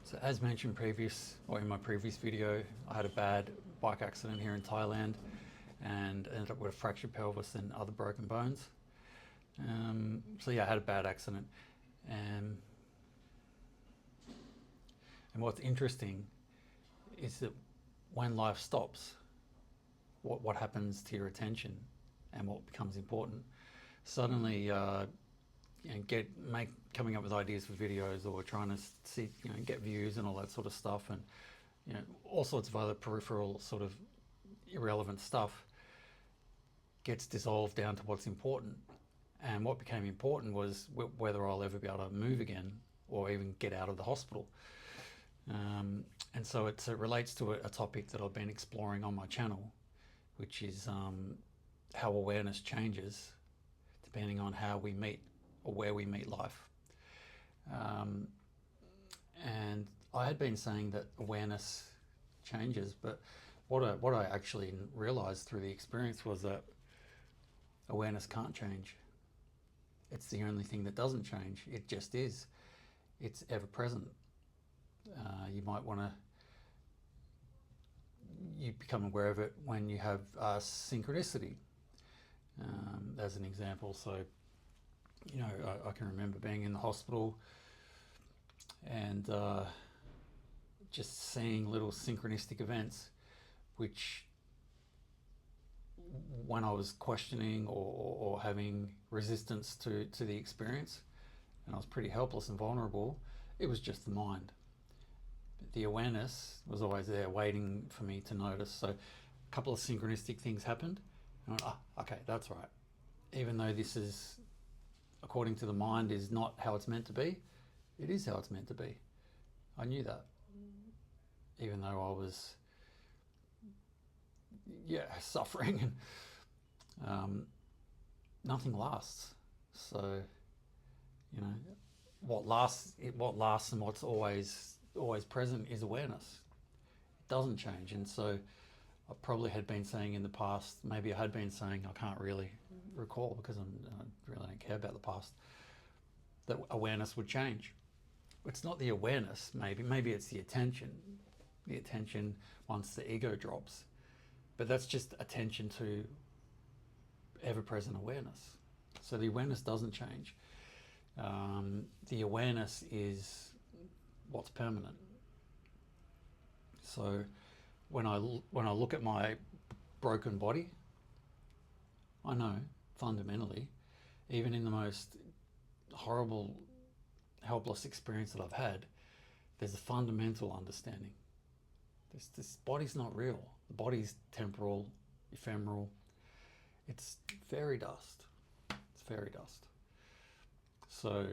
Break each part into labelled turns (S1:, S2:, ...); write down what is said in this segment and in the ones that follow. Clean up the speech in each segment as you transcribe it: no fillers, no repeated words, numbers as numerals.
S1: So as mentioned in my previous video, I had a bad bike accident here in Thailand and ended up with a fractured pelvis and other broken bones. So yeah, I had a bad accident. And, and what's interesting is that when life stops, what happens to your attention and what becomes important. Suddenly, coming up with ideas for videos or trying to see, get views and all that sort of stuff, and all sorts of other peripheral sort of irrelevant stuff gets dissolved down to what's important. And what became important was whether I'll ever be able to move again or even get out of the hospital. And so it relates to a topic that I've been exploring on my channel, which is how awareness changes depending on how we meet or where we meet life. And I had been saying that awareness changes, but what I actually realized through the experience was that awareness can't change. It's the only thing that doesn't change. It just is. It's ever present. You might want to, you become aware of it when you have synchronicity, as an example. So, I can remember being in the hospital and just seeing little synchronistic events, which when I was questioning or having resistance to the experience, and I was pretty helpless and vulnerable, it was just the mind. The awareness was always there waiting for me to notice. So a couple of synchronistic things happened. And I went, okay, that's right. Even though this is, according to the mind, is not how it's meant to be, it is how it's meant to be. I knew that. Even though I was, suffering, and nothing lasts. So, what lasts and what's always present is awareness. It doesn't change. And so I probably had been saying in the past, maybe I had been saying, I can't really recall because I really don't care about the past, that awareness would change. It's not the awareness, maybe it's the attention once the ego drops. But that's just attention to ever-present awareness. So the awareness doesn't change. The awareness is what's permanent. So when I look at my broken body, I know fundamentally, even in the most horrible, helpless experience that I've had, there's a fundamental understanding. This body's not real. The body's temporal, ephemeral. It's fairy dust. It's fairy dust. So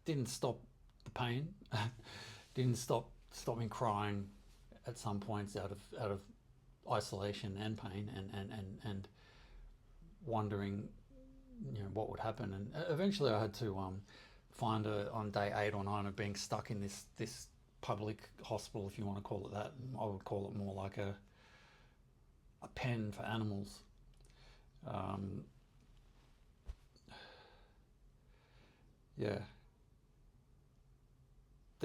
S1: didn't stop the pain. Didn't stop me crying at some points out of isolation and pain and wondering, what would happen. And eventually I had to find on day 8 or 9 of being stuck in this public hospital, if you want to call it that. I would call it more like a pen for animals. They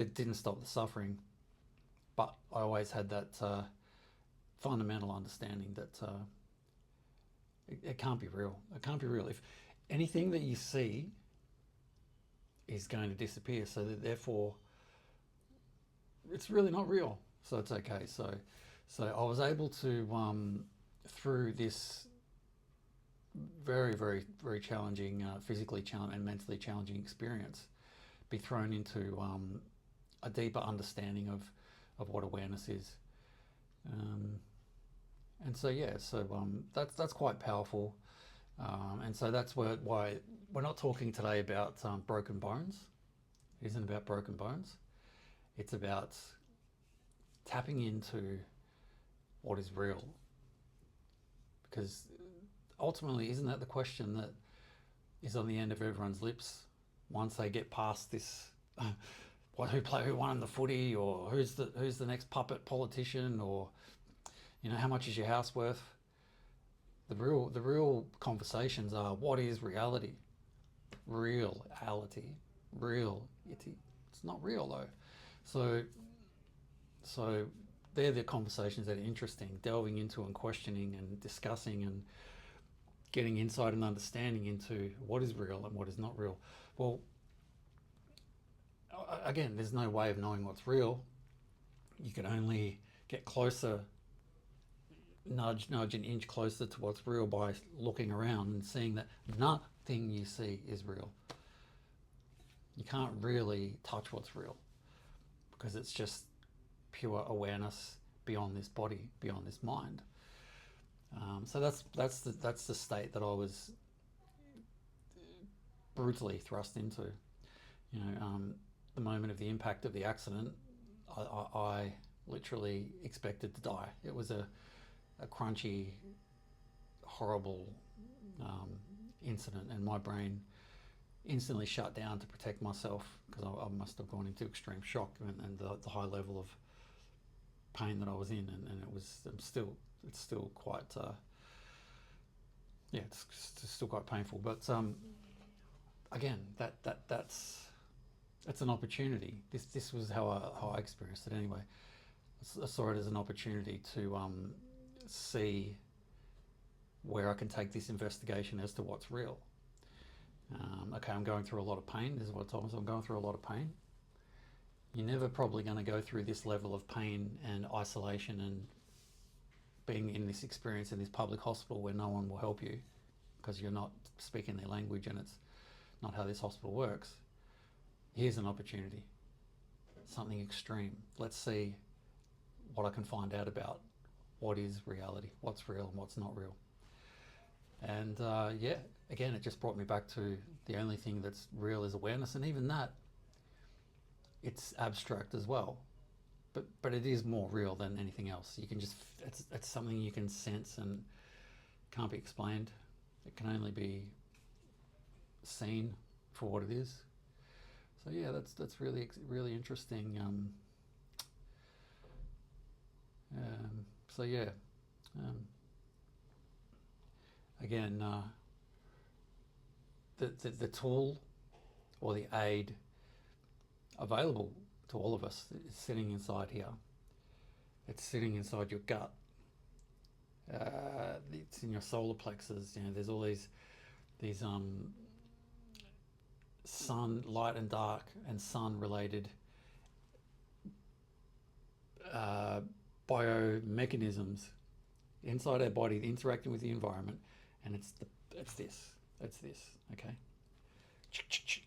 S1: didn't stop the suffering, but I always had that fundamental understanding that it can't be real. It can't be real. If anything that you see is going to disappear, so that therefore it's really not real. So it's okay. So I was able to through this very, very, very challenging, physically challenging and mentally challenging experience, be thrown into a deeper understanding of what awareness is. And so that's quite powerful. And so that's why we're not talking today about broken bones. It isn't about broken bones. It's about tapping into what is real. Because ultimately, isn't that the question that is on the end of everyone's lips once they get past this? Who won the footy, or who's the next puppet politician, or how much is your house worth? The real conversations are, what is reality? Reality, real-ity. It's not real though. So so they're the conversations that are interesting, delving into and questioning and discussing and getting insight and understanding into what is real and what is not real. Well, again, there's no way of knowing what's real. You can only get closer, nudge, an inch closer to what's real by looking around and seeing that nothing you see is real. You can't really touch what's real because it's just pure awareness beyond this body, beyond this mind. So that's the state that I was brutally thrust into. You know, the moment of the impact of the accident, I literally expected to die. It was a crunchy, horrible incident, and my brain instantly shut down to protect myself because I must have gone into extreme shock and the high level of pain that I was in, and it's still quite it's still quite painful. But again, that's an opportunity. This was how I experienced it anyway. I saw it as an opportunity to see where I can take this investigation as to what's real. Okay, I'm going through a lot of pain. This is what I told myself. I'm going through a lot of pain. You're never probably going to go through this level of pain and isolation and being in this experience in this public hospital where no one will help you because you're not speaking their language and it's not how this hospital works. Here's an opportunity, something extreme. Let's see what I can find out about what is reality, what's real and what's not real. And again, it just brought me back to the only thing that's real is awareness, and even that, it's abstract as well, but it is more real than anything else. You can just, it's something you can sense and can't be explained. It can only be seen for what it is. So yeah, that's really interesting. So yeah, again, the tool or the aid available to all of us is sitting inside here. It's sitting inside your gut. It's in your solar plexus. You know, there's all these sun, light and dark, and sun related biomechanisms inside our body interacting with the environment, and it's this, okay?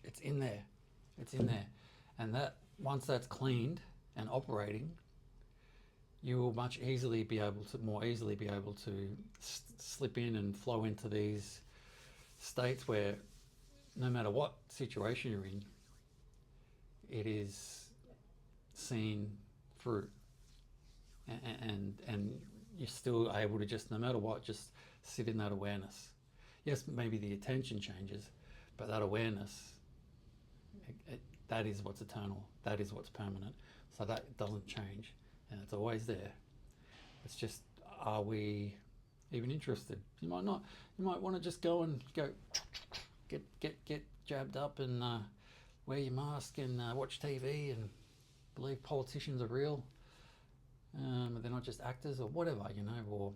S1: It's in there, and that once that's cleaned and operating, you will more easily be able to slip in and flow into these states where no matter what situation you're in, it is seen through, and you're still able to just, no matter what, just sit in that awareness. Yes, maybe the attention changes, but that awareness, that is what's eternal, that is what's permanent. So that doesn't change, and it's always there. It's just, are we even interested? You might not. You might want to just go get jabbed up and wear your mask and watch TV and believe politicians are real. They're not just actors or whatever, you know, or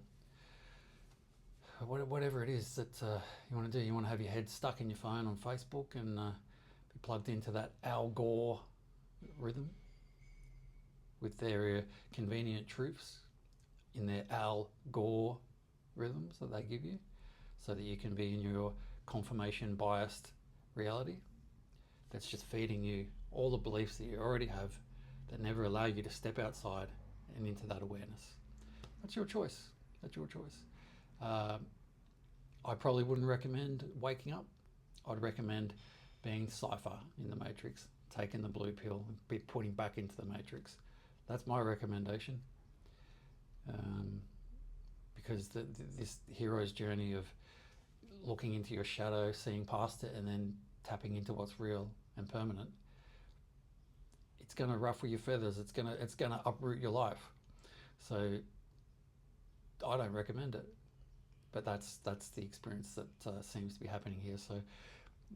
S1: whatever it is that you want to do. You want to have your head stuck in your phone on Facebook and be plugged into that Al Gore rhythm with their convenient truths in their Al Gore rhythms that they give you, so that you can be in your confirmation biased reality that's just feeding you all the beliefs that you already have that never allow you to step outside and into that awareness. That's your choice. I probably wouldn't recommend waking up. I'd recommend being Cypher in the Matrix, taking the blue pill and be putting back into the Matrix. That's my recommendation. Because this hero's journey of looking into your shadow, seeing past it, and then tapping into what's real and permanent, it's going to ruffle your feathers. It's going to uproot your life. So I don't recommend it, but that's the experience that seems to be happening here. So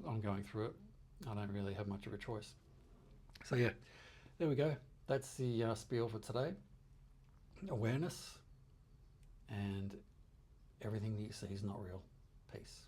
S1: I'm going through it. I don't really have much of a choice. So yeah, there we go. That's the spiel for today. Awareness, and everything that you see is not real. Peace.